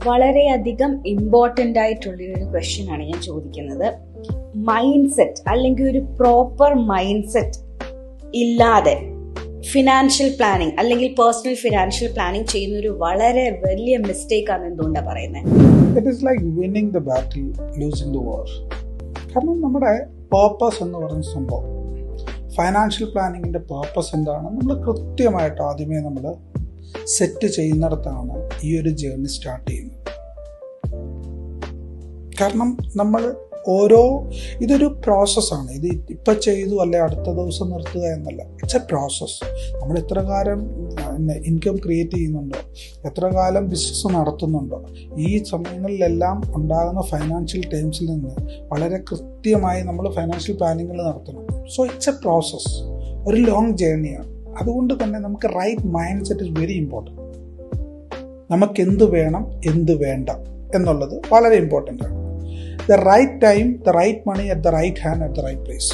വളരെയധികം ഇമ്പോർട്ടൻ്റ് ആയിട്ടുള്ളൊരു ക്വസ്റ്റ്യൻ ആണ് ഞാൻ ചോദിക്കുന്നത്. മൈൻഡ് സെറ്റ് അല്ലെങ്കിൽ ഒരു പ്രോപ്പർ മൈൻഡ് സെറ്റ് ഇല്ലാതെ ഫിനാൻഷ്യൽ പ്ലാനിങ് അല്ലെങ്കിൽ പേഴ്സണൽ ഫിനാൻഷ്യൽ പ്ലാനിങ് ചെയ്യുന്ന ഒരു വളരെ വലിയ മിസ്റ്റേക്ക് ആണ് എന്തുകൊണ്ടാണ് പറയുന്നത്? It is like winning the battle losing the war. കാരണം നമ്മുടെ പേർപ്പസ് എന്ന് പറയുന്ന സംഭവം, ഫൈനാൻഷ്യൽ പ്ലാനിങ്ങിൻ്റെ പേർപ്പസ് എന്താണ് നമ്മൾ കൃത്യമായിട്ട് ആദ്യമേ നമ്മൾ സെറ്റ് ചെയ്യുന്നിടത്താണ് ഈ ഒരു ജേർണി സ്റ്റാർട്ട് ചെയ്യുന്നത്. കാരണം നമ്മൾ ഇതൊരു പ്രോസസ്സാണ്. ഇത് ഇപ്പം ചെയ്തു അല്ലെ അടുത്ത ദിവസം നിർത്തുക എന്നല്ല. It's a process. നമ്മൾ എത്ര കാലം ഇൻകം ക്രിയേറ്റ് ചെയ്യുന്നുണ്ടോ, എത്ര കാലം ബിസിനസ് നടത്തുന്നുണ്ടോ, ഈ സമയങ്ങളിലെല്ലാം ഉണ്ടാകുന്ന ഫൈനാൻഷ്യൽ ടേംസിൽ നിന്ന് വളരെ കൃത്യമായി നമ്മൾ ഫൈനാൻഷ്യൽ പ്ലാനിങ്ങൾ നടത്തണം. സോ ഇറ്റ്സ് എ പ്രോസസ്സ്, ഒരു ലോങ് ജേർണിയാണ്. അതുകൊണ്ട് തന്നെ നമുക്ക് right mindset is very important. നമുക്ക് എന്ത് വേണം എന്ത് വേണ്ട എന്നുള്ളത് വളരെ ഇമ്പോർട്ടൻ്റ് ആണ്. The right time, the right money at the right hand at the right place.